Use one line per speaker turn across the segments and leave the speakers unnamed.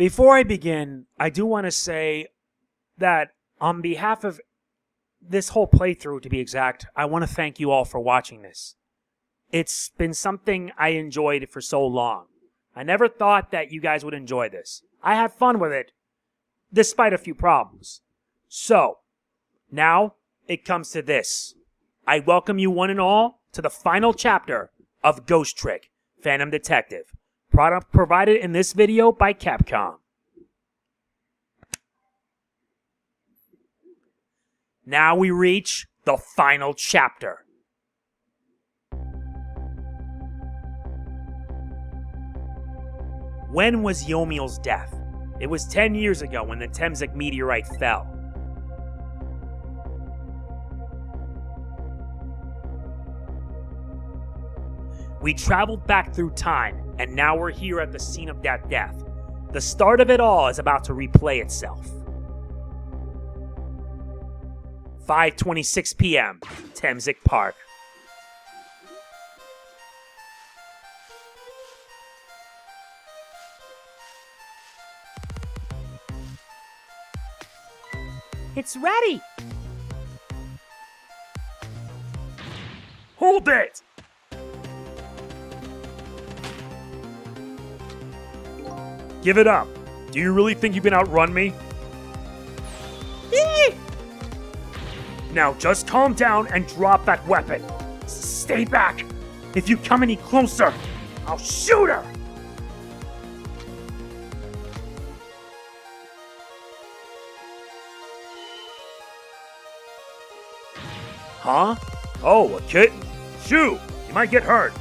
Before I begin, I do want to say that on behalf of this whole playthrough, to be exact, I want to thank you all for watching this. It's been something I enjoyed for so long. I never thought that you guys would enjoy this. I had fun with it, despite a few problems. So, now it comes to this. I welcome you one and all to the final chapter of Ghost Trick, Phantom Detective. Product provided in this video by Capcom. Now we reach the final chapter. When was Yomiel's death? It was 10 years ago when the Temsik meteorite fell. We traveled back through time, and now we're here at the scene of that death. The start of it all is about to replay itself. 5:26 p.m., Temsik Park.
It's ready!
Hold it! Give it up. Do you really think you can outrun me? Now just calm down and drop that weapon. Stay back. If you come any closer, I'll shoot her. Huh? Oh, a kitten? Shoo! You might get hurt.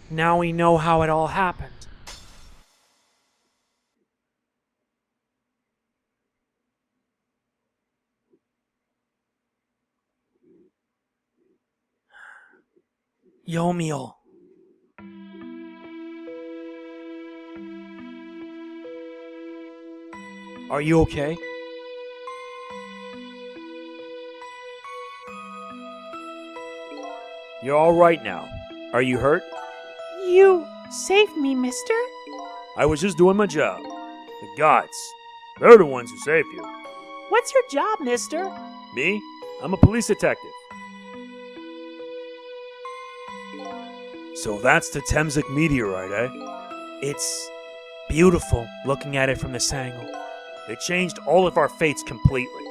Now we know how it all happened. Yomiel. Are you okay? You're all right now. Are you hurt?
You saved me, mister?
I was just doing my job. The gods, they're the ones who saved you.
What's your job, mister?
Me? I'm a police detective. So that's the Temsik meteorite, eh? It's beautiful looking at it from this angle. It changed all of our fates completely.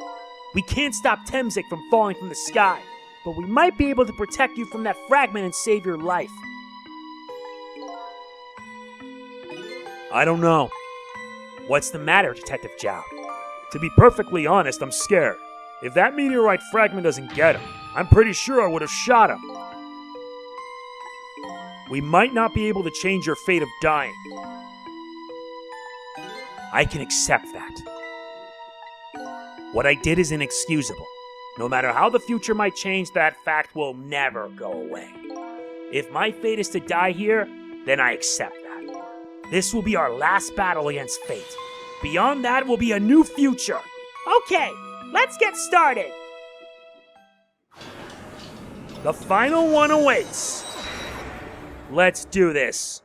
We can't stop Temsik from falling from the sky, but we might be able to protect you from that fragment and save your life. I don't know. What's the matter, Detective Jowd? To be perfectly honest, I'm scared. If that meteorite fragment doesn't get him, I'm pretty sure I would have shot him. We might not be able to change your fate of dying. I can accept that. What I did is inexcusable. No matter how the future might change, that fact will never go away. If my fate is to die here, then I accept that. This will be our last battle against fate. Beyond that will be a new future.
Okay, let's get started.
The final one awaits. Let's do this.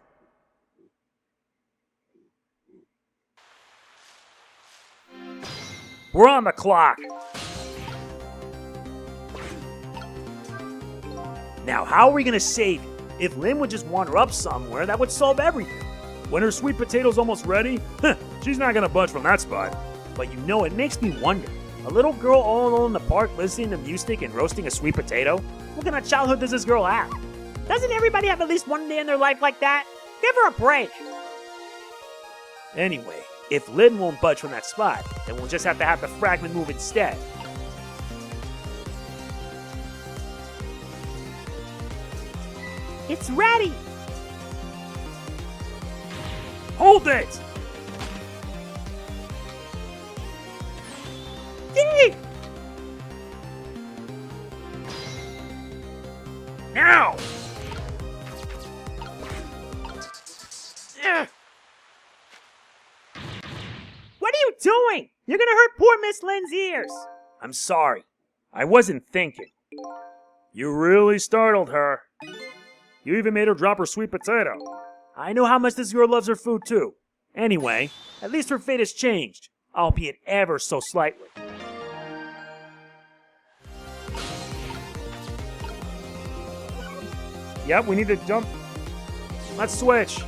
We're on the clock. Now, how are we going to save you? If Lynne would just wander up somewhere, that would solve everything. When her sweet potato's almost ready, she's not going to budge from that spot. But you know, it makes me wonder. A little girl all alone in the park listening to music and roasting a sweet potato? What kind of childhood does this girl have?
Doesn't everybody have at least one day in their life like that? Give her a break.
Anyway, if Lynne won't budge from that spot, then we'll just have to have the fragment move instead.
It's ready.
Hold it!
Yee!
Now!
you doing? You're gonna hurt poor Miss Lynne's ears.
I'm sorry. I wasn't thinking. You really startled her. You even made her drop her sweet potato. I know how much this girl loves her food too. Anyway, at least her fate has changed, albeit ever so slightly. Yep, we need to jump. Let's switch.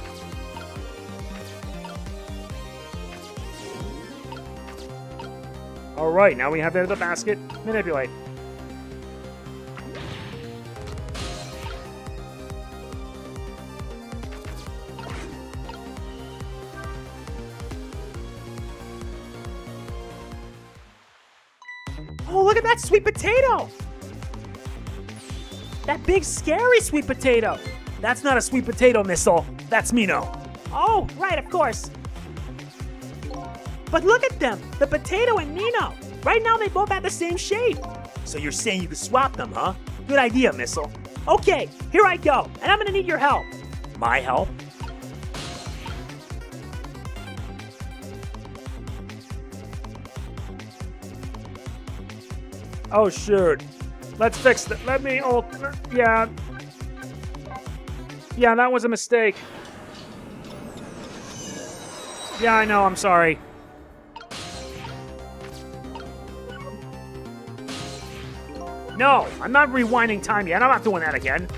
Alright, now we have the basket. Manipulate.
Oh, look at that sweet potato! That big, scary sweet potato!
That's not a sweet potato, Missile. That's Mino.
Oh, right, of course. But look at them, the potato and Nino. Right now they both have the same shape.
So you're saying you could swap them, huh? Good idea, Missile.
Okay, here I go, and I'm gonna need your help.
My help? Oh, shoot. Let's fix that. Let me, yeah. Yeah, that was a mistake. Yeah, I know, I'm sorry. No, I'm not rewinding time yet. I'm not doing that again.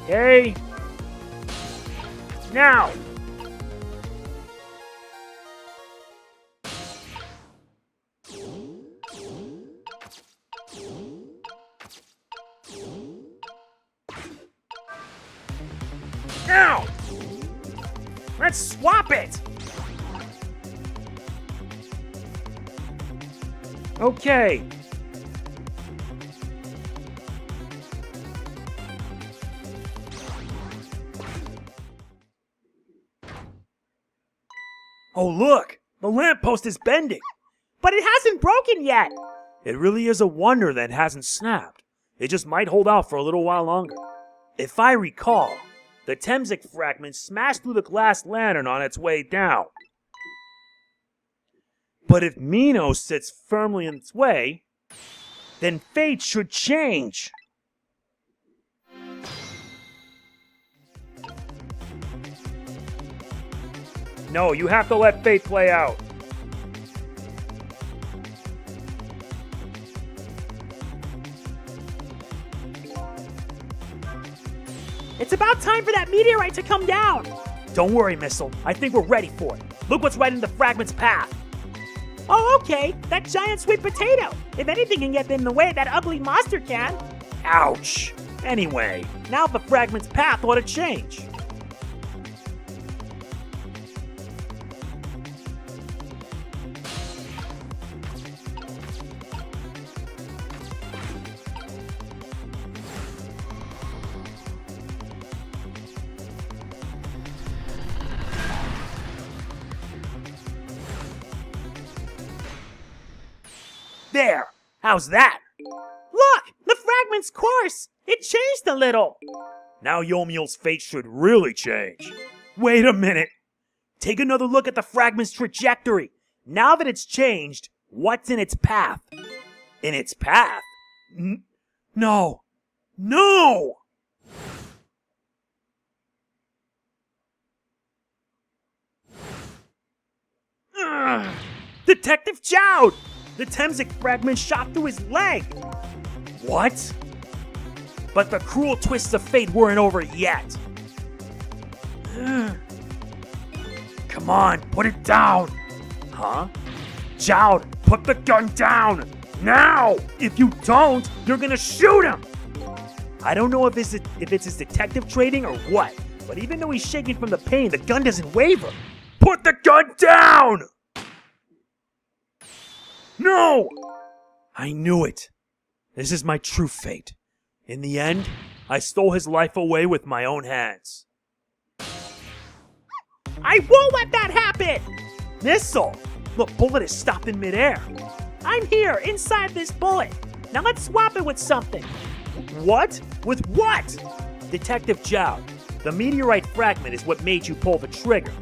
Okay. Now. Now. Let's swap it. Okay. Oh, look! The lamppost is bending!
But it hasn't broken yet!
It really is a wonder that it hasn't snapped. It just might hold out for a little while longer. If I recall, the Temsik fragment smashed through the glass lantern on its way down. But if Mino sits firmly in its way, then fate should change. No, you have to let fate play out.
It's about time for that meteorite to come down!
Don't worry, Missile. I think we're ready for it. Look what's right in the fragment's path.
Oh, okay. That giant sweet potato. If anything can get in the way, that ugly monster can.
Ouch. Anyway, now the fragment's path ought to change. There! How's that?
Look! The fragment's course! It changed a little!
Now Yomiel's fate should really change. Wait a minute! Take another look at the fragment's trajectory. Now that it's changed, what's in its path? In its path? No! No! Ugh. Detective Jowd! The Temsik fragment shot through his leg! What? But the cruel twists of fate weren't over yet. Come on, put it down! Huh? Jowd, put the gun down! Now! If you don't, you're gonna shoot him! I don't know if it's his detective training or what, but even though he's shaking from the pain, the gun doesn't waver. Put the gun down! No! I knew it. This is my true fate. In the end, I stole his life away with my own hands.
I won't let that happen!
Missile! The bullet is stopped in midair.
I'm here, inside this bullet. Now let's swap it with something.
What? With what? Detective Jowd, the meteorite fragment is what made you pull the trigger.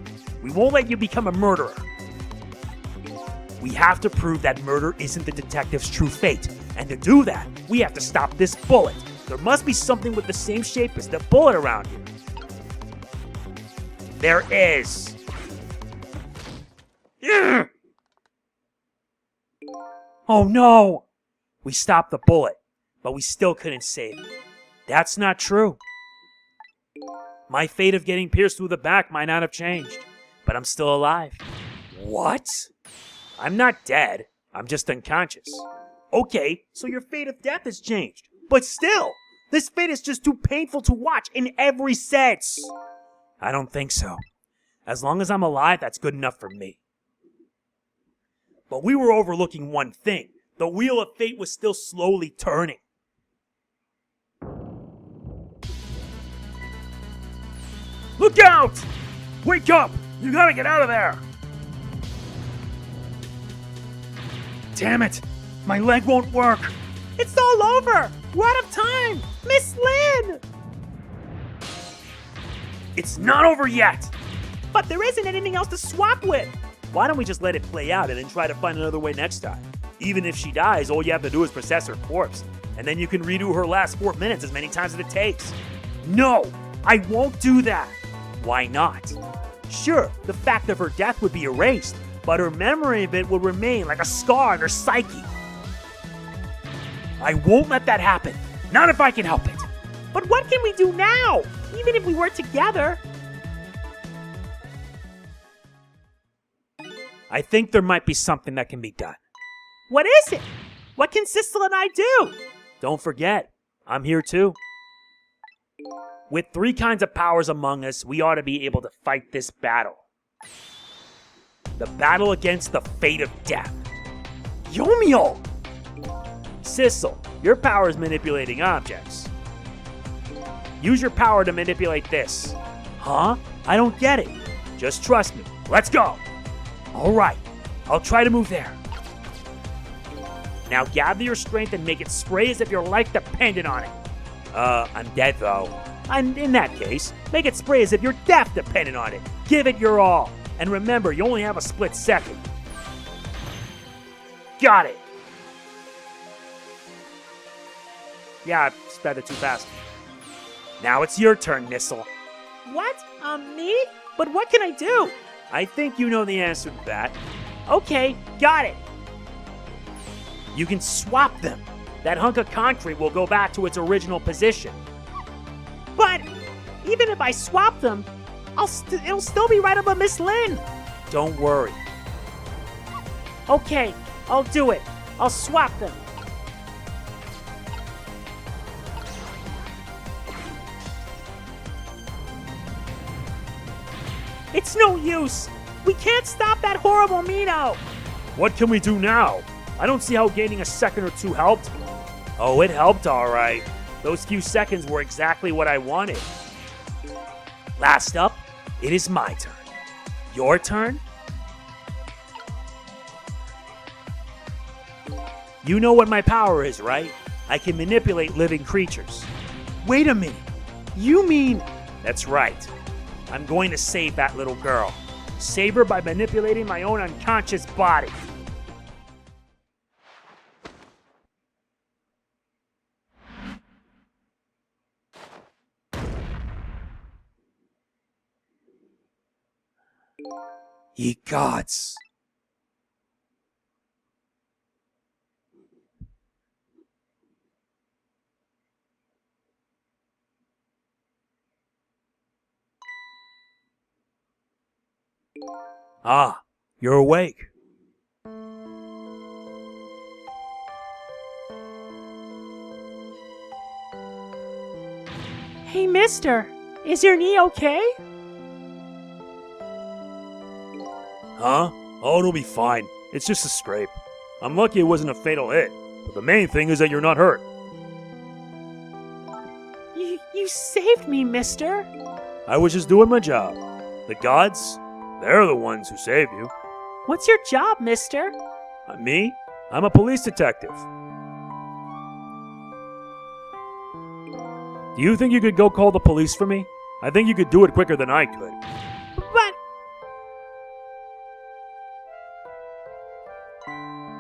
We won't let you become a murderer. We have to prove that murder isn't the detective's true fate. And to do that, we have to stop this bullet. There must be something with the same shape as the bullet around here. There is. Ugh! Oh no! We stopped the bullet, but we still couldn't save it. That's not true. My fate of getting pierced through the back might not have changed, but I'm still alive. What? I'm not dead. I'm just unconscious. Okay, so your fate of death has changed. But still, this fate is just too painful to watch in every sense. I don't think so. As long as I'm alive, that's good enough for me. But we were overlooking one thing. The wheel of fate was still slowly turning. Look out! Wake up! You gotta get out of there! Damn it! My leg won't work!
It's all over! We're out of time! Miss Lynne!
It's not over yet!
But there isn't anything else to swap with!
Why don't we just let it play out and then try to find another way next time? Even if she dies, all you have to do is possess her corpse. And then you can redo her last 4 minutes as many times as it takes. No! I won't do that! Why not? Sure, the fact of her death would be erased, but her memory of it will remain like a scar in her psyche. I won't let that happen. Not if I can help it.
But what can we do now? Even if we were together.
I think there might be something that can be done.
What is it? What can Sissel and I do?
Don't forget, I'm here too. With 3 kinds of powers among us, we ought to be able to fight this battle. The battle against the fate of death. Yomiel! Sissel, your power is manipulating objects. Use your power to manipulate this. Huh? I don't get it. Just trust me. Let's go! Alright, I'll try to move there. Now gather your strength and make it spray as if your life depended on it. I'm dead though. And in that case, make it spray as if your death depended on it. Give it your all. And remember, you only have a split second. Got it. Yeah, I sped it too fast. Now it's your turn, Missile.
What? Me? But what can I do?
I think you know the answer to that.
Okay, got it.
You can swap them. That hunk of concrete will go back to its original position.
But even if I swap them, it'll still be right above Miss Lynne.
Don't worry.
Okay, I'll do it. I'll swap them. It's no use. We can't stop that horrible Mino.
What can we do now? I don't see how gaining a second or 2 helped. Oh, it helped all right. Those few seconds were exactly what I wanted. Last up, it is my turn. Your turn? You know what my power is, right? I can manipulate living creatures. Wait a minute. You mean... That's right. I'm going to save that little girl. Save her by manipulating my own unconscious body. Ye gods. Ah, you're awake.
Hey, mister. Is your knee okay?
Huh? Oh, it'll be fine. It's just a scrape. I'm lucky it wasn't a fatal hit. But the main thing is that you're not hurt.
You saved me, mister.
I was just doing my job. The gods, they're the ones who saved you.
What's your job, mister?
Me? I'm a police detective. Do you think you could go call the police for me? I think you could do it quicker than I could.
But...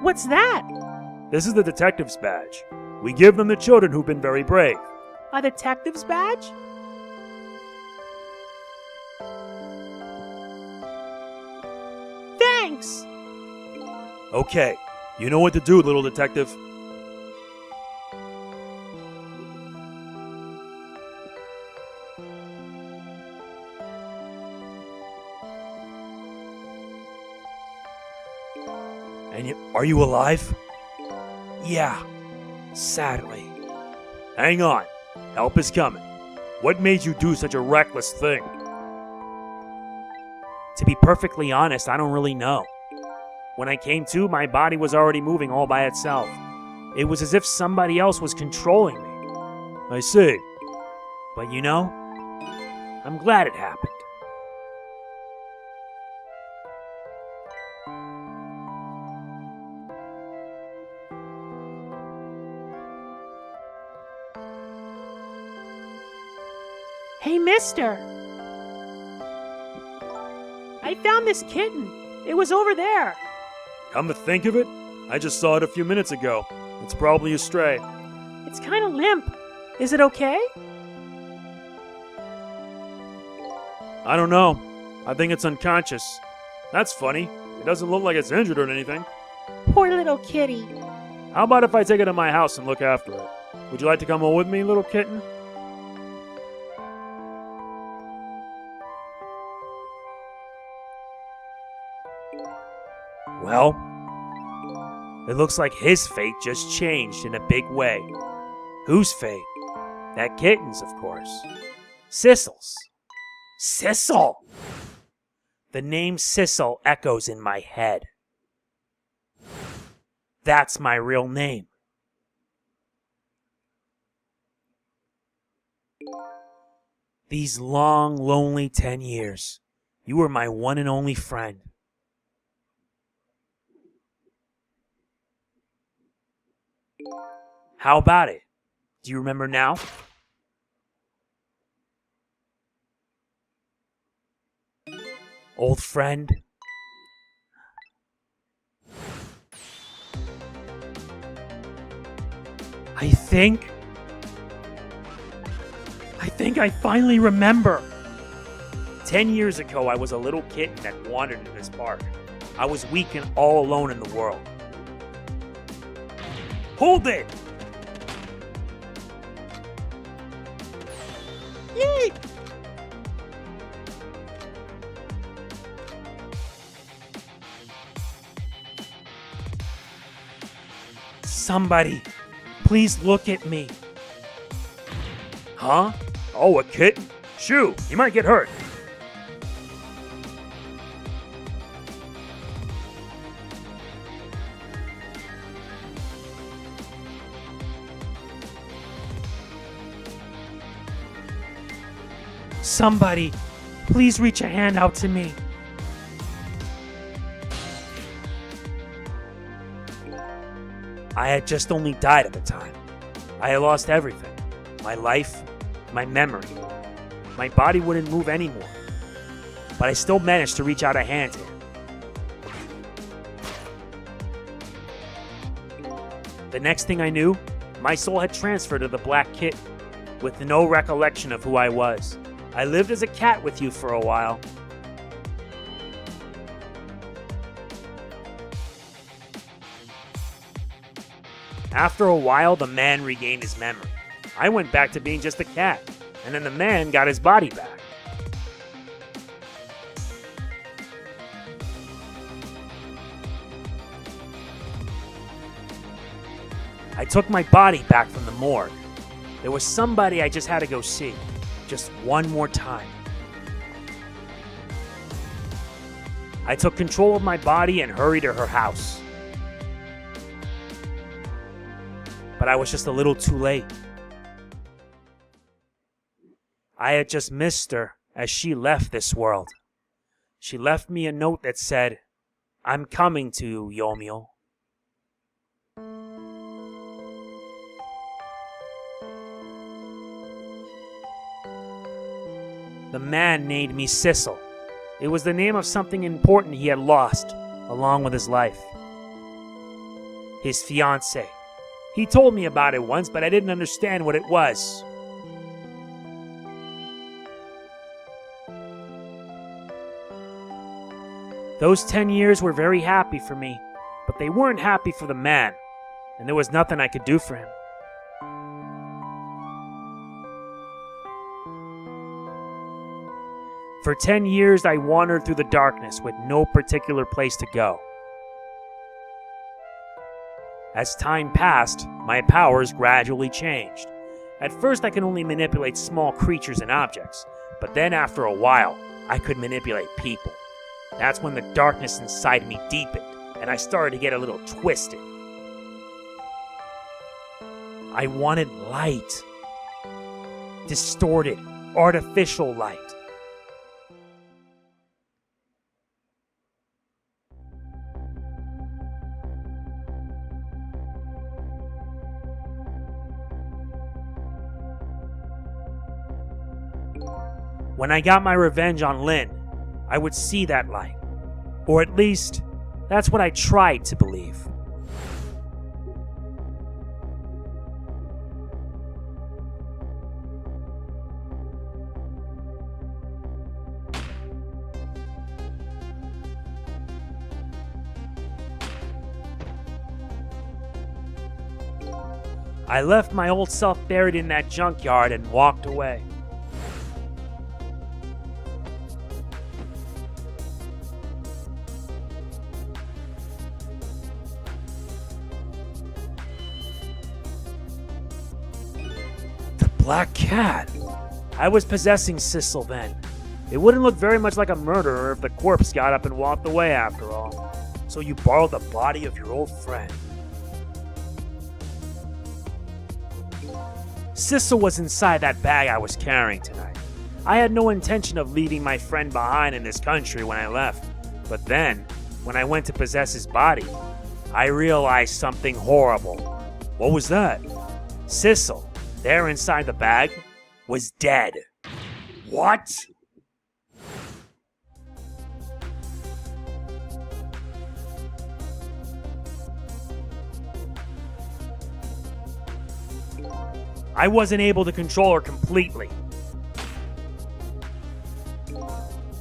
What's that?
This is the detective's badge. We give them to children who've been very brave.
A detective's badge? Thanks!
Okay, you know what to do, little detective. Are you alive? Yeah, sadly. Hang on. Help is coming. What made you do such a reckless thing? To be perfectly honest, I don't really know. When I came to, my body was already moving all by itself. It was as if somebody else was controlling me.
I see.
But you know, I'm glad it happened.
Hey, mister! I found this kitten. It was over there.
Come to think of it, I just saw it a few minutes ago. It's probably a stray.
It's kind of limp. Is it okay?
I don't know. I think it's unconscious. That's funny. It doesn't look like it's injured or anything.
Poor little kitty.
How about if I take it to my house and look after it? Would you like to come home with me, little kitten?
Well, it looks like his fate just changed in a big way. Whose fate? That kitten's, of course. Sissel's. Sissel! The name Sissel echoes in my head. That's my real name. These long, lonely 10 years, you were my one and only friend. How about it? Do you remember now? Old friend? I think I finally remember. 10 years ago, I was a little kitten that wandered in this park. I was weak and all alone in the world. Hold it!
Yay!
Somebody, please look at me.
Huh? Oh, a kitten? Shoo, you might get hurt.
Somebody, please reach a hand out to me. I had just only died at the time. I had lost everything. My life, my memory. My body wouldn't move anymore. But I still managed to reach out a hand to him. The next thing I knew, my soul had transferred to the black kitten, with no recollection of who I was. I lived as a cat with you for a while. After a while, the man regained his memory. I went back to being just a cat, and then the man got his body back. I took my body back from the morgue. There was somebody I just had to go see. Just one more time. I took control of my body and hurried to her house. But I was just a little too late. I had just missed her as she left this world. She left me a note that said, "I'm coming to you, Yomiel." The man named me Sissel. It was the name of something important he had lost, along with his life. His fiancée. He told me about it once, but I didn't understand what it was. Those 10 years were very happy for me, but they weren't happy for the man, and there was nothing I could do for him. For 10 years, I wandered through the darkness with no particular place to go. As time passed, my powers gradually changed. At first, I could only manipulate small creatures and objects, but then after a while, I could manipulate people. That's when the darkness inside me deepened, and I started to get a little twisted. I wanted light. Distorted, artificial light. When I got my revenge on Lynne, I would see that light. Or at least, that's what I tried to believe. I left my old self buried in that junkyard and walked away. Black cat. I was possessing Sissel then. It wouldn't look very much like a murderer if the corpse got up and walked away after all. So you borrowed the body of your old friend. Sissel was inside that bag I was carrying tonight. I had no intention of leaving my friend behind in this country when I left. But then, when I went to possess his body, I realized something horrible.
What was that?
Sissel, there inside the bag, was dead.
What?
I wasn't able to control her completely.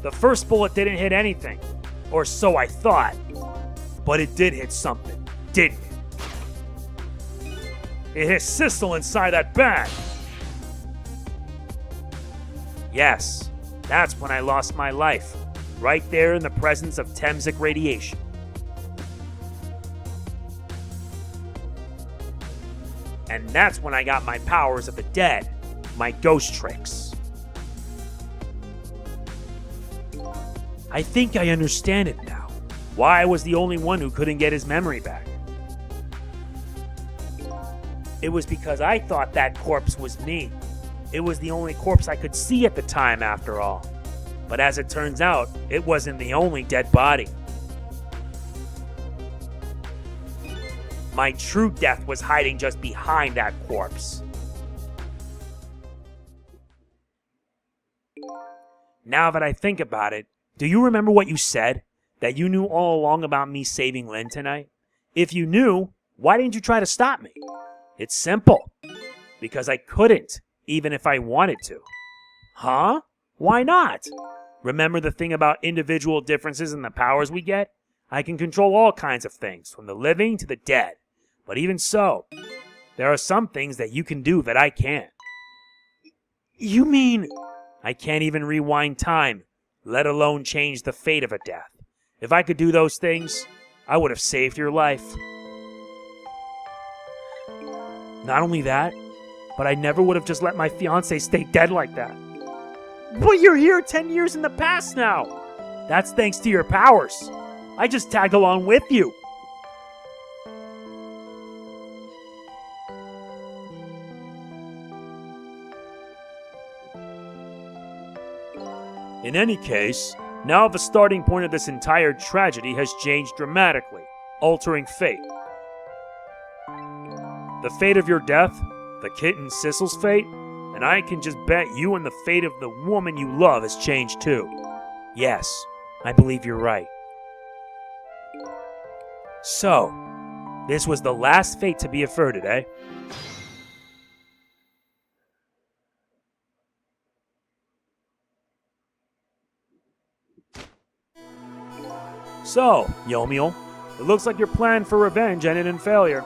The first bullet didn't hit anything, or so I thought. But it did hit something, didn't it?
It hit Sissel inside that bag.
Yes, that's when I lost my life, right there in the presence of Temsik radiation. And that's when I got my powers of the dead, my ghost tricks. I think I understand it now, why I was the only one who couldn't get his memory back. It was because I thought that corpse was me. It was the only corpse I could see at the time, after all. But as it turns out, it wasn't the only dead body. My true death was hiding just behind that corpse. Now that I think about it, do you remember what you said? That you knew all along about me saving Lynne tonight? If you knew, why didn't you try to stop me? It's simple. Because I couldn't, even if I wanted to. Huh? Why not? Remember the thing about individual differences in the powers we get? I can control all kinds of things, from the living to the dead. But even so, there are some things that you can do that I can't. You mean I can't even rewind time, let alone change the fate of a death? If I could do those things, I would have saved your life. Not only that, but I never would have just let my fiancé stay dead like that. But you're here 10 years in the past now. That's thanks to your powers. I just tagged along with you.
In any case, now the starting point of this entire tragedy has changed dramatically, altering fate. The fate of your death, the kitten Sissel's fate, And I can just bet you and the fate of the woman you love has changed too.
Yes, I believe you're right. So, this was the last fate to be averted, eh?
So, Yomiel, it looks like your plan for revenge ended in failure.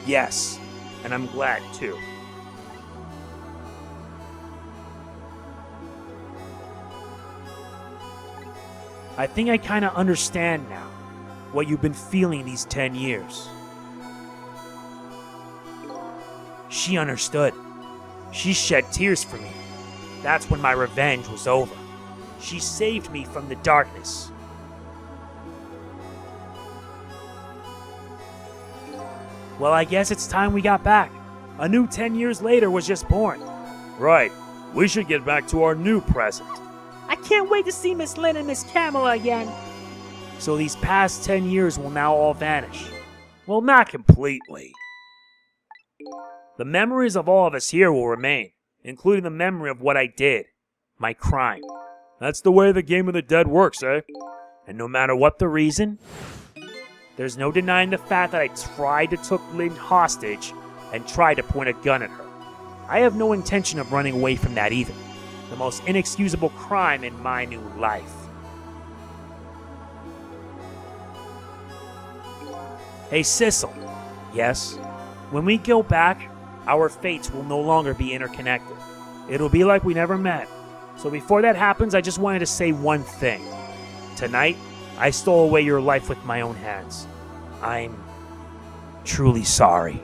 Yes, and I'm glad too. I think I kind of understand now what you've been feeling these 10 years. She understood. She shed tears for me. That's when my revenge was over. She saved me from the darkness. Well, I guess it's time we got back. A new 10 years later was just born.
Right. We should get back to our new present.
I can't wait to see Miss Lynne and Miss Kamala again.
So these past 10 years will now all vanish. Well, not completely. The memories of all of us here will remain, including the memory of what I did, my crime.
That's the way the game of the dead works, eh?
And no matter what the reason, there's no denying the fact that I tried to take Lynne hostage and tried to point a gun at her. I have no intention of running away from that either. The most inexcusable crime in my new life. Hey, Sissel. Yes? When we go back, our fates will no longer be interconnected. It'll be like we never met. So before that happens, I just wanted to say one thing. Tonight, I stole away your life with my own hands. I'm truly sorry.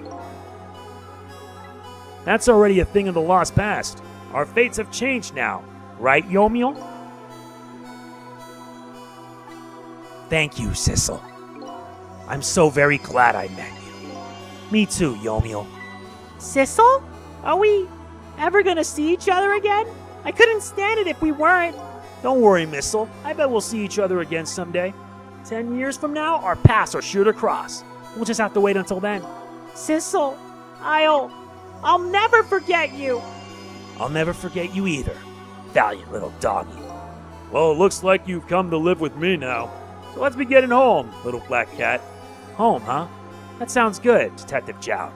That's already a thing of the lost past.
Our fates have changed now, right, Yomiel? Thank you, Sissel. I'm so very glad I met you. Me too, Yomiel.
Sissel? Are we ever gonna see each other again? I couldn't stand it if we weren't.
Don't worry, Missile. I bet we'll see each other again someday. 10 years from now, our paths are sure to cross. We'll just have to wait until then.
Sissel, I'll never forget you.
I'll never forget you either, valiant little doggy.
Well, it looks like you've come to live with me now. So let's be getting home, little black cat.
Home, huh? That sounds good, Detective Jowd.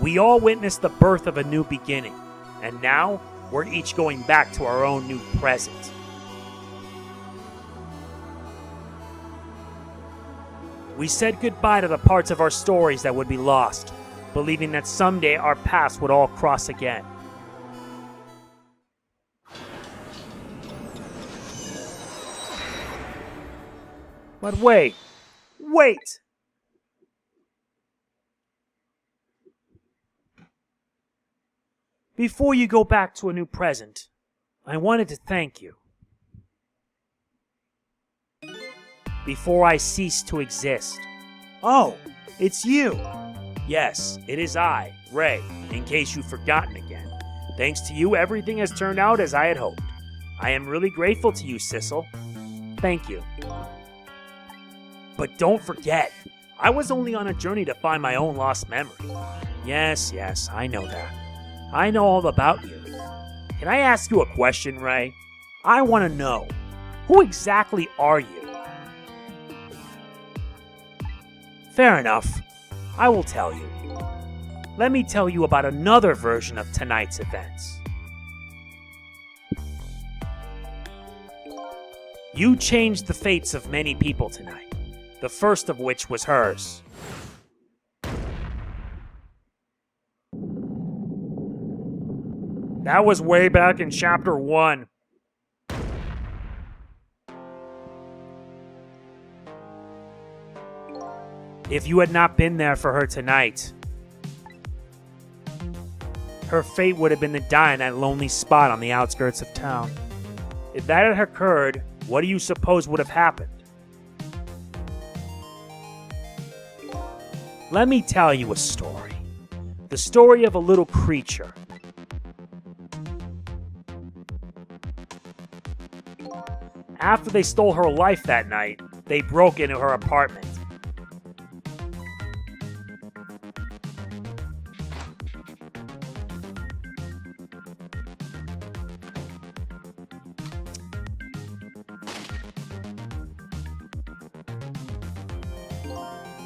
We all witnessed the birth of a new beginning, and now we're each going back to our own new present. We said goodbye to the parts of our stories that would be lost, believing that someday our paths would all cross again. But wait! Before you go back to a new present, I wanted to thank you. Before I cease to exist. Oh, it's you! Yes, it is I, Ray, in case you've forgotten again. Thanks to you, everything has turned out as I had hoped. I am really grateful to you, Sissel. Thank you. But don't forget, I was only on a journey to find my own lost memory. Yes, I know that. I know all about you. Can I ask you a question, Ray? I want to know, who exactly are you? Fair enough. I will tell you. Let me tell you about another version of tonight's events. You changed the fates of many people tonight, the first of which was hers.
That was way back in Chapter 1.
If you had not been there for her tonight, her fate would have been to die in that lonely spot on the outskirts of town. If that had occurred, what do you suppose would have happened? Let me tell you a story. The story of a little creature. After they stole her life that night, they broke into her apartment.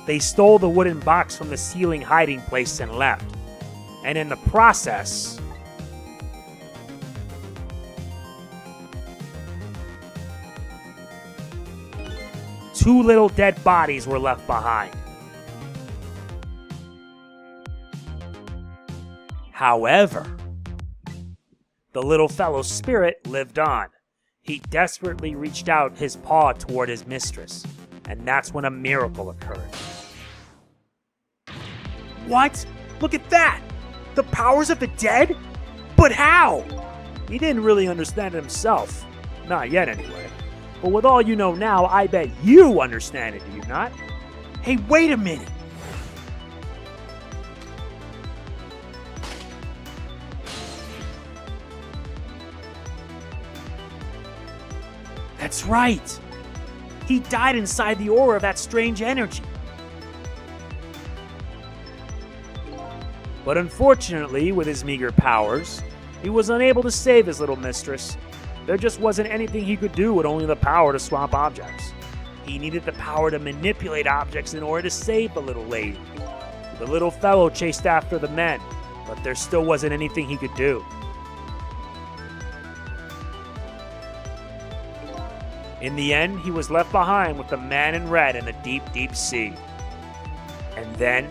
They stole the wooden box from the ceiling hiding place and left. And in the process, two little dead bodies were left behind. However, the little fellow's spirit lived on. He desperately reached out his paw toward his mistress, and that's when a miracle occurred.
What? Look at that! The powers of the dead? But how?
He didn't really understand it himself. Not yet, anyway. But with all you know now, I bet you understand it, do you not?
Hey, wait a minute!
That's right! He died inside the aura of that strange energy. But unfortunately, with his meager powers, he was unable to save his little mistress. There just wasn't anything he could do with only the power to swap objects. He needed the power to manipulate objects in order to save the little lady. The little fellow chased after the men, but there still wasn't anything he could do. In the end, he was left behind with the man in red in the deep, deep sea. And then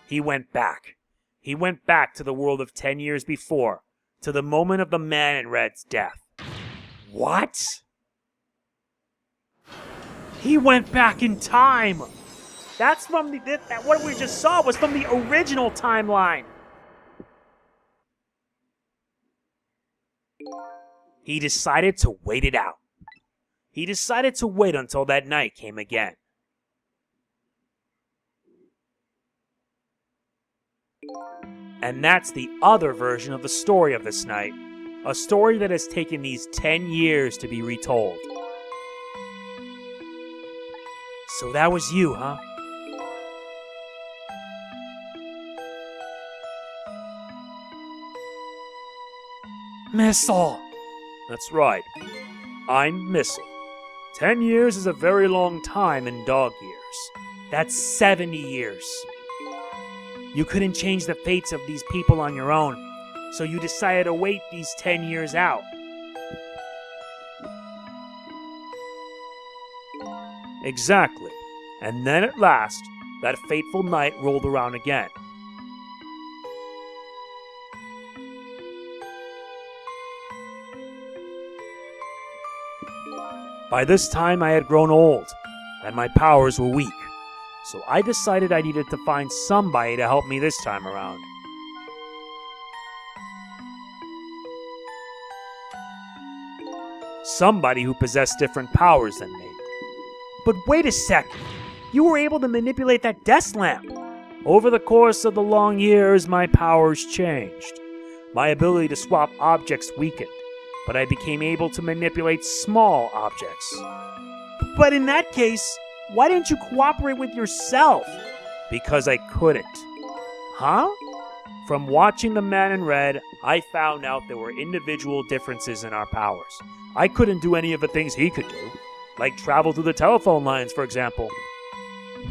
he went back. He went back to the world of 10 years before, to the moment of the man in red's death. What? He went back in time. That's from what we just saw was from the original timeline. He decided to wait it out. He decided to wait until that night came again. And that's the other version of the story of this night. A story that has taken these 10 years to be retold. So that was you, huh? Missile! That's right. I'm Missle. 10 years is a very long time in dog years. That's 70 years. You couldn't change the fates of these people on your own, so you decided to wait these 10 years out. Exactly. And then at last, that fateful night rolled around again. By this time, I had grown old, and my powers were weak, so I decided I needed to find somebody to help me this time around. Somebody who possessed different powers than me.
But wait a second. You were able to manipulate that desk lamp.
Over the course of the long years, my powers changed. My ability to swap objects weakened, but I became able to manipulate small objects.
But in that case, why didn't you cooperate with yourself?
Because I couldn't.
Huh?
From watching the man in red, I found out there were individual differences in our powers. I couldn't do any of the things he could do, like travel through the telephone lines, for example.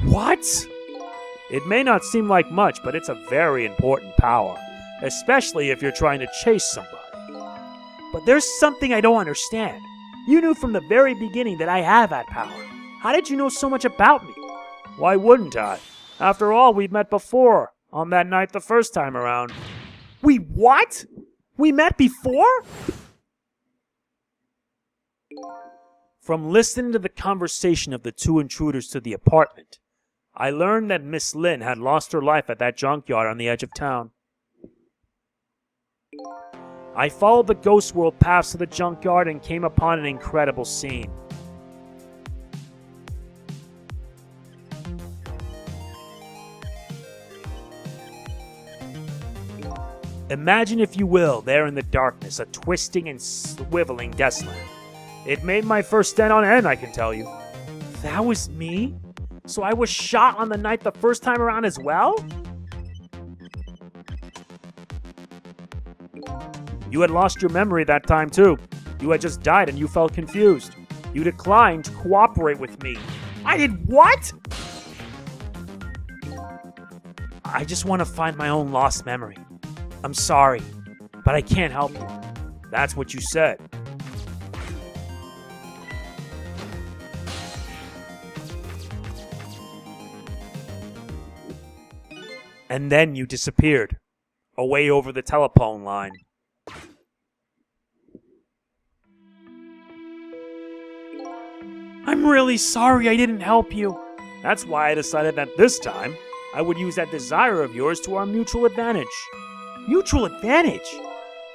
What?
It may not seem like much, but it's a very important power, especially if you're trying to chase somebody.
But there's something I don't understand. You knew from the very beginning that I have that power. How did you know so much about me?
Why wouldn't I? After all, we've met before, on that night the first time around.
We what? We met before?
From listening to the conversation of the two intruders to the apartment, I learned that Miss Lynne had lost her life at that junkyard on the edge of town. I followed the ghost world paths to the junkyard and came upon an incredible scene. Imagine, if you will, there in the darkness, a twisting and swiveling desk lamp. It made my first stand on end, I can tell you.
That was me? So I was shot on the night the first time around as well?
You had lost your memory that time too. You had just died and you felt confused. You declined to cooperate with me.
I did what?
I just want to find my own lost memory. I'm sorry, but I can't help you.
That's what you said.
And then you disappeared, away over the telephone line. I'm really sorry I didn't help you.
That's why I decided that this time, I would use that desire of yours to our mutual advantage.
Mutual advantage?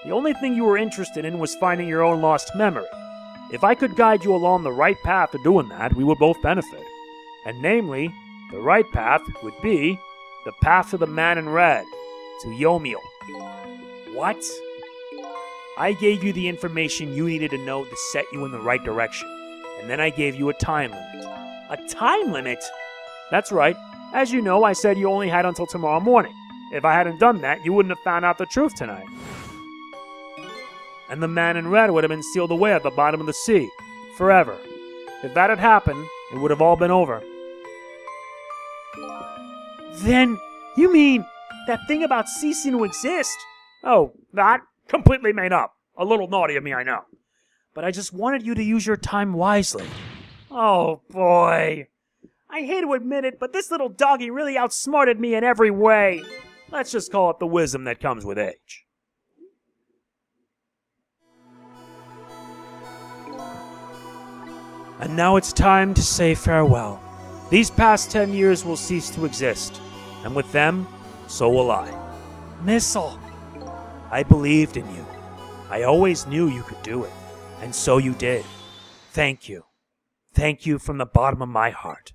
The only thing you were interested in was finding your own lost memory. If I could guide you along the right path to doing that, we would both benefit. And namely, the right path would be the path to the man in red, to Yomiel.
What?
I gave you the information you needed to know to set you in the right direction, and then I gave you a time limit.
A time limit?
That's right. As you know, I said you only had until tomorrow morning. If I hadn't done that, you wouldn't have found out the truth tonight. And the man in red would have been sealed away at the bottom of the sea, forever. If that had happened, it would have all been over.
Then, you mean that thing about ceasing to exist?
Oh, that? Completely made up. A little naughty of me, I know.
But I just wanted you to use your time wisely.
Oh, boy.
I hate to admit it, but this little doggy really outsmarted me in every way.
Let's just call it the wisdom that comes with age.
And now it's time to say farewell. These past 10 years will cease to exist, and with them, so will I. Missile, I believed in you. I always knew you could do it, and so you did. Thank you. Thank you from the bottom of my heart.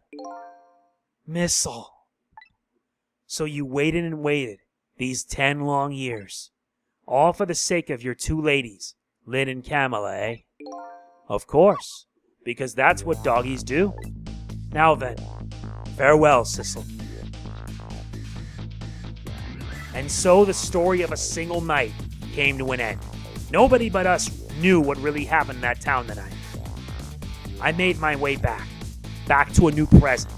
Missile. So you waited and waited these 10 long years, all for the sake of your two ladies, Lynne and Camilla, eh? Of course, because that's what doggies do. Now then, farewell, Sissel. And so the story of a single night came to an end. Nobody but us knew what really happened in that town tonight. I made my way back to a new present.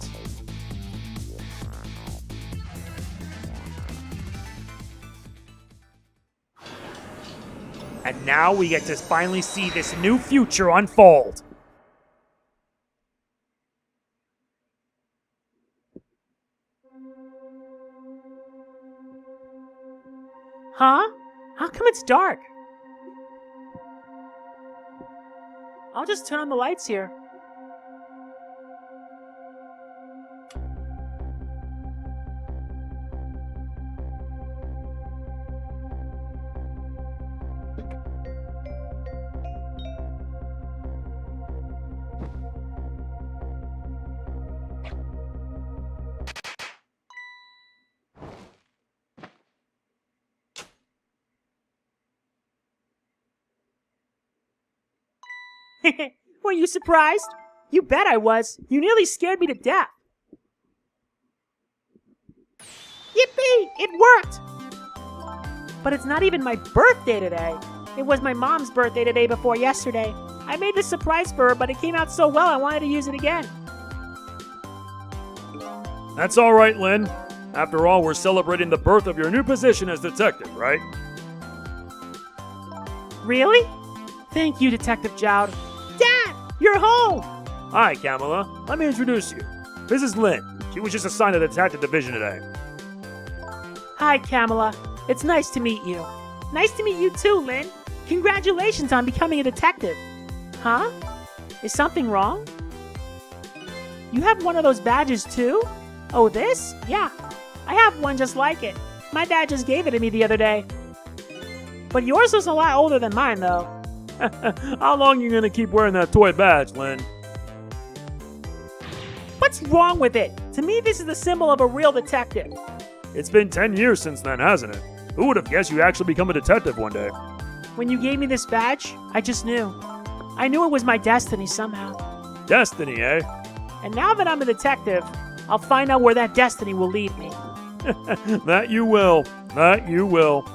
And now we get to finally see this new future unfold. Huh? How come it's dark? I'll just turn on the lights here. Were you surprised? You bet I was. You nearly scared me to death. Yippee! It worked! But it's not even my birthday today. It was my mom's birthday the day before yesterday. I made this surprise for her, but it came out so well I wanted to use it again.
That's all right, Lynne. After all, we're celebrating the birth of your new position as detective, right?
Really? Thank you, Detective Jowd. Dad! You're home!
Hi, Camilla. Let me introduce you. This is Lynne. She was just assigned to the detective division today.
Hi, Camilla. It's nice to meet you. Nice to meet you too, Lynne. Congratulations on becoming a detective. Huh? Is something wrong? You have one of those badges too? Oh, this? Yeah. I have one just like it. My dad just gave it to me the other day. But yours is a lot older than mine, though.
How long are you going to keep wearing that toy badge, Lynne?
What's wrong with it? To me, this is the symbol of a real detective.
It's been 10 years since then, hasn't it? Who would have guessed you'd actually become a detective one day?
When you gave me this badge, I just knew. I knew it was my destiny somehow.
Destiny, eh?
And now that I'm a detective, I'll find out where that destiny will lead me.
That you will. That you will.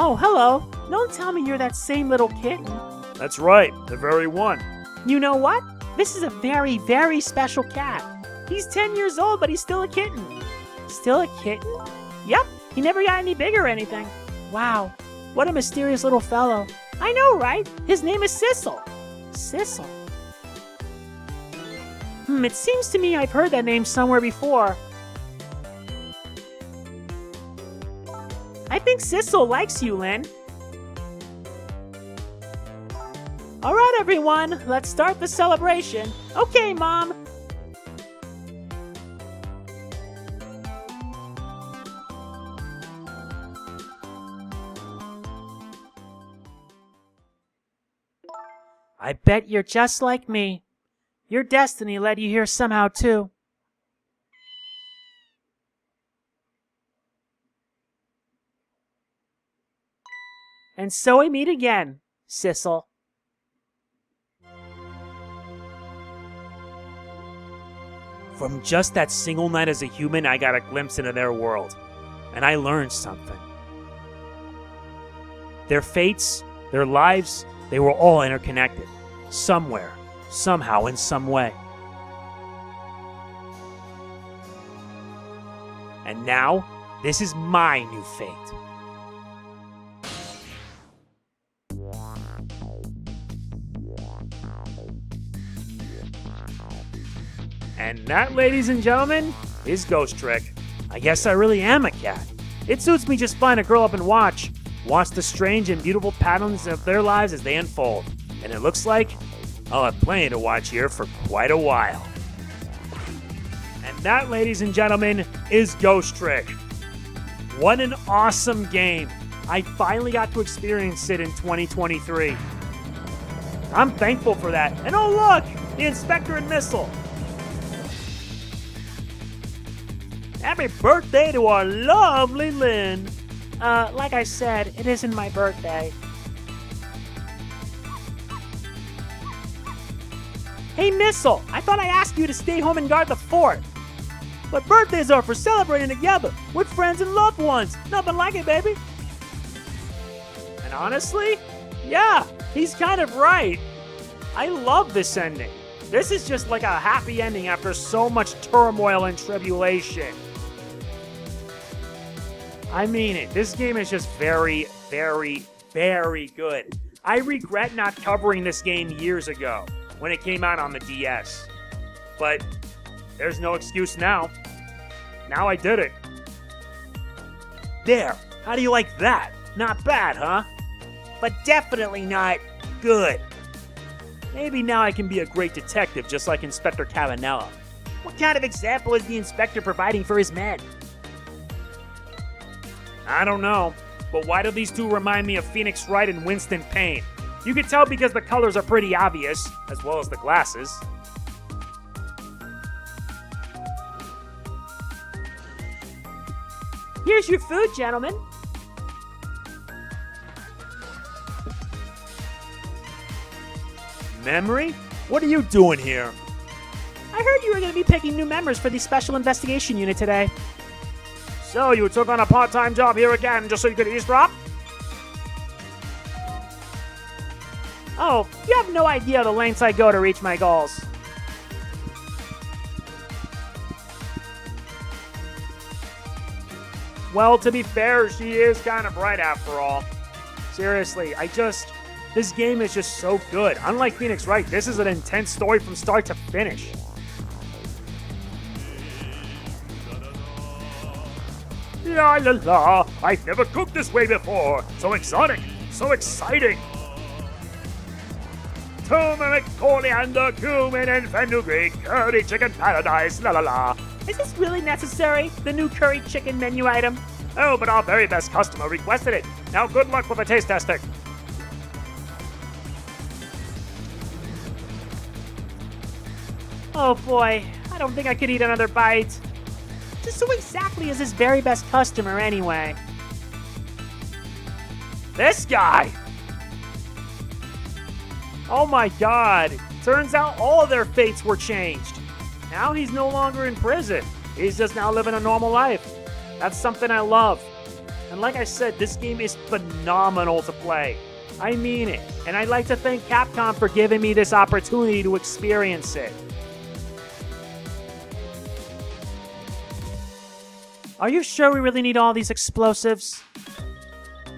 Oh, hello. Don't tell me you're that same little kitten.
That's right, the very one.
You know what?
This is a very, very special cat. He's 10 years old, but he's still a kitten. Still a kitten? Yep, he never got any bigger or anything. Wow, what a mysterious little fellow. I know, right? His name is Sissel. Sissel. It seems to me I've heard that name somewhere before. I think Sissel likes you, Lynne. Alright, everyone, let's start the celebration. Okay, Mom. I bet you're just like me. Your destiny led you here somehow, too. And so we meet again, Sissel.
From just that single night as a human, I got a glimpse into their world, and I learned something. Their fates, their lives, they were all interconnected. Somewhere, somehow, in some way. And now, this is my new fate. And that, ladies and gentlemen, is Ghost Trick. I guess I really am a cat. It suits me just fine to curl up and watch the strange and beautiful patterns of their lives as they unfold. And it looks like I'll have plenty to watch here for quite a while. And that, ladies and gentlemen, is Ghost Trick. What an awesome game. I finally got to experience it in 2023. I'm thankful for that. And oh look, the Inspector and Missile. Happy birthday to our lovely Lynne.
Like I said, it isn't my birthday. Hey, Missle, I thought I asked you to stay home and guard the fort.
But birthdays are for celebrating together with friends and loved ones. Nothing like it, baby.
And honestly, yeah, he's kind of right. I love this ending. This is just like a happy ending after so much turmoil and tribulation. I mean it. This game is just very, very, very good. I regret not covering this game years ago when it came out on the DS. But there's no excuse now. Now I did it. There. How do you like that? Not bad, huh? But definitely not good. Maybe now I can be a great detective just like Inspector Cavanella. What kind of example is the inspector providing for his men? I don't know, but why do these two remind me of Phoenix Wright and Winston Payne? You can tell because the colors are pretty obvious, as well as the glasses.
Here's your food, gentlemen.
Memory? What are you doing here?
I heard you were going to be picking new members for the Special Investigation Unit today.
So you took on a part-time job here again just so you could eavesdrop?
Oh, you have no idea the lengths I go to reach my goals.
Well, to be fair, she is kind of right after all.
Seriously, this game is just so good. Unlike Phoenix Wright, this is an intense story from start to finish.
La la la, I've never cooked this way before. So exotic, so exciting. Turmeric, coriander, cumin, and fenugreek, curry chicken paradise, la la la.
Is this really necessary, the new curry chicken menu item?
Oh, but our very best customer requested it. Now good luck with the taste testing.
Oh boy, I don't think I could eat another bite. Just who exactly is his very best customer anyway?
This guy! Oh my god! Turns out all of their fates were changed. Now he's no longer in prison. He's just now living a normal life. That's something I love. And like I said, this game is phenomenal to play. I mean it. And I'd like to thank Capcom for giving me this opportunity to experience it.
Are you sure we really need all these explosives?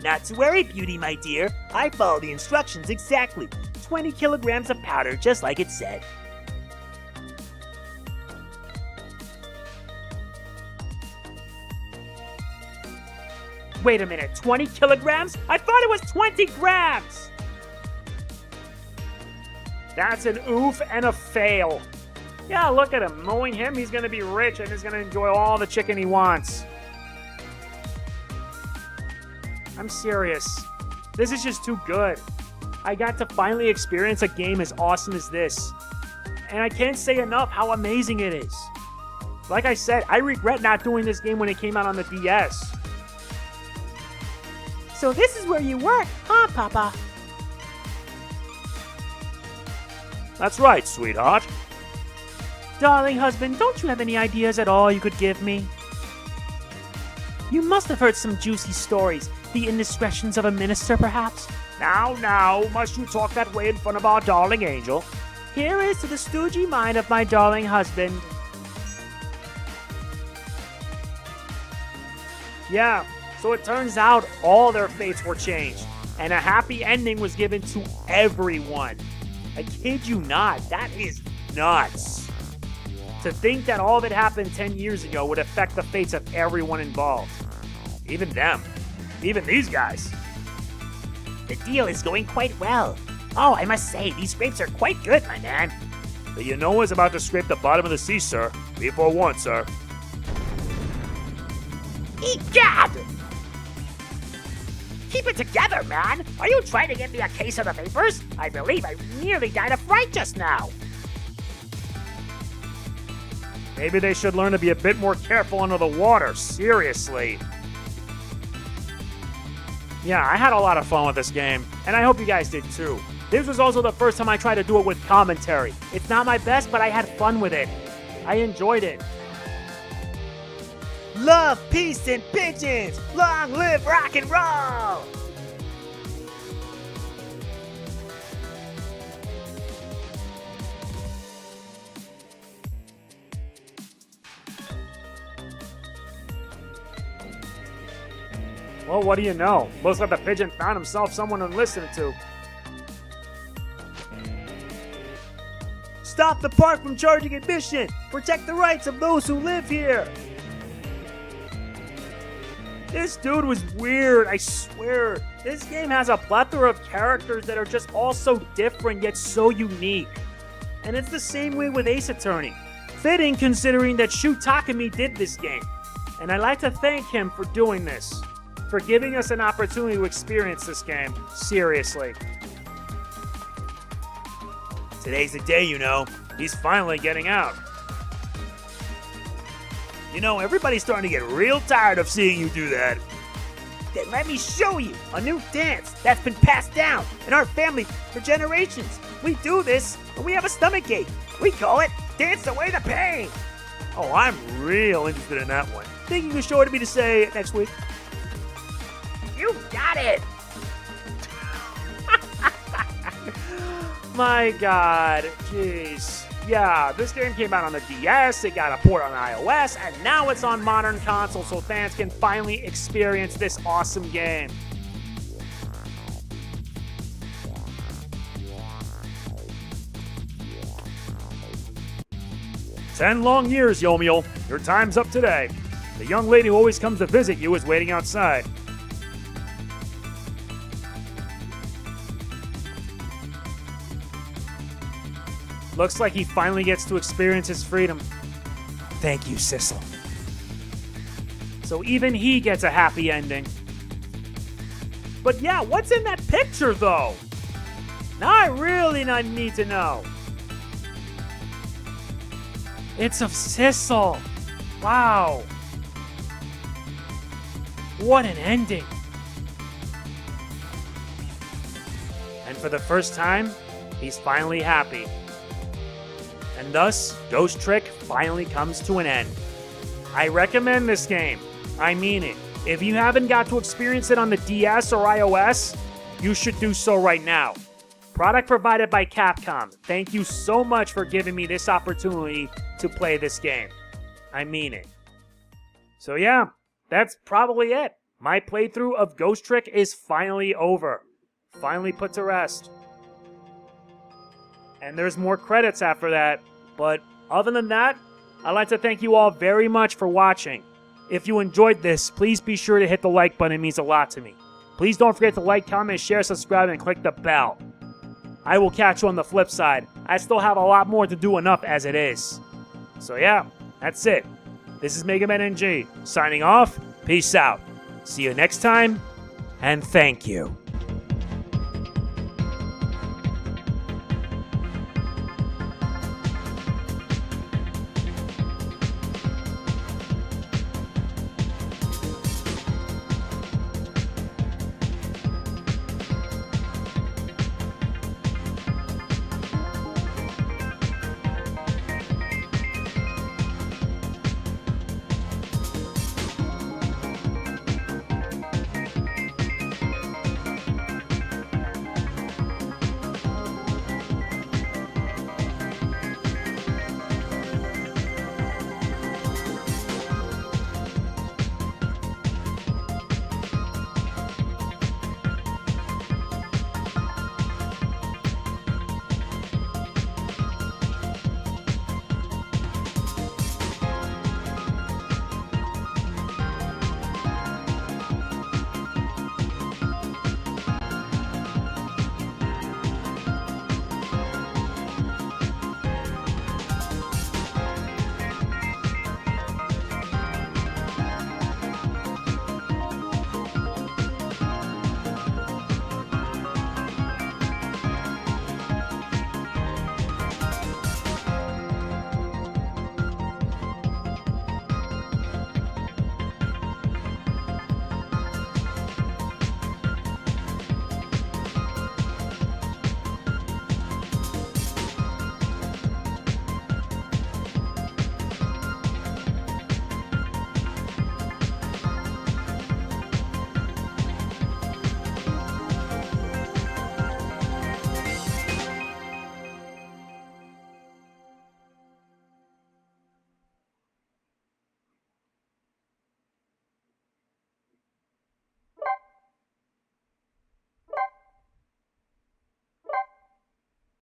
Not to worry, Beauty, my dear. I follow the instructions exactly. 20 kilograms of powder, just like it said.
Wait a minute, 20 kilograms? I thought it was 20 grams! That's an oof and a fail. Yeah, look at him. Knowing him, he's gonna be rich and he's gonna enjoy all the chicken he wants. I'm serious. This is just too good. I got to finally experience a game as awesome as this. And I can't say enough how amazing it is. Like I said, I regret not doing this game when it came out on the DS.
So this is where you work, huh, Papa?
That's right, sweetheart.
Darling husband, don't you have any ideas at all you could give me? You must have heard some juicy stories. The indiscretions of a minister, perhaps?
Now, must you talk that way in front of our darling angel?
Here is to the stoogey mind of my darling husband.
Yeah, so it turns out all their fates were changed, and a happy ending was given to everyone. I kid you not, that is nuts. To think that all that happened 10 years ago would affect the fates of everyone involved. Even them. Even these guys.
The deal is going quite well. Oh, I must say, these grapes are quite good, my man.
The Yonoa is about to scrape the bottom of the sea, sir. Be forewarned, sir.
Egad! Keep it together, man! Are you trying to get me a case of the vapors? I believe I nearly died of fright just now.
Maybe they should learn to be a bit more careful under the water, seriously.
Yeah, I had a lot of fun with this game, and I hope you guys did too. This was also the first time I tried to do it with commentary. It's not my best, but I had fun with it. I enjoyed it.
Love, peace, and pigeons! Long live rock and roll!
Well, what do you know? Looks like the pigeon found himself someone to listen to.
Stop the park from charging admission! Protect the rights of those who live here!
This dude was weird, I swear. This game has a plethora of characters that are just all so different yet so unique. And it's the same way with Ace Attorney. Fitting considering that Shu Takumi did this game. And I'd like to thank him for doing this. For giving us an opportunity to experience this game. Seriously.
Today's the day, you know.
He's finally getting out.
You know, everybody's starting to get real tired of seeing you do that. Then let me show you a new dance that's been passed down in our family for generations. We do this when we have a stomach ache. We call it Dance Away the Pain.
Oh, I'm real interested in that one.
Think you can show it to me to say next week? You got it!
My god, jeez. Yeah, this game came out on the DS, it got a port on iOS, and now it's on modern consoles so fans can finally experience this awesome game.
"10 long years, Yomiel. Your time's up today. The young lady who always comes to visit you is waiting outside."
Looks like he finally gets to experience his freedom.
Thank you, Sissel.
So even he gets a happy ending. But yeah, what's in that picture though? Now I really need to know. It's of Sissel. Wow. What an ending. And for the first time, he's finally happy. And thus, Ghost Trick finally comes to an end. I recommend this game. I mean it. If you haven't got to experience it on the DS or iOS, you should do so right now. Product provided by Capcom. Thank you so much for giving me this opportunity to play this game. I mean it. So yeah, that's probably it. My playthrough of Ghost Trick is finally over. Finally put to rest. And there's more credits after that. But other than that, I'd like to thank you all very much for watching. If you enjoyed this, please be sure to hit the like button. It means a lot to me. Please don't forget to like, comment, share, subscribe, and click the bell. I will catch you on the flip side. I still have a lot more to do enough as it is. So yeah, that's it. This is MegamanNG, signing off. Peace out. See you next time, and thank you.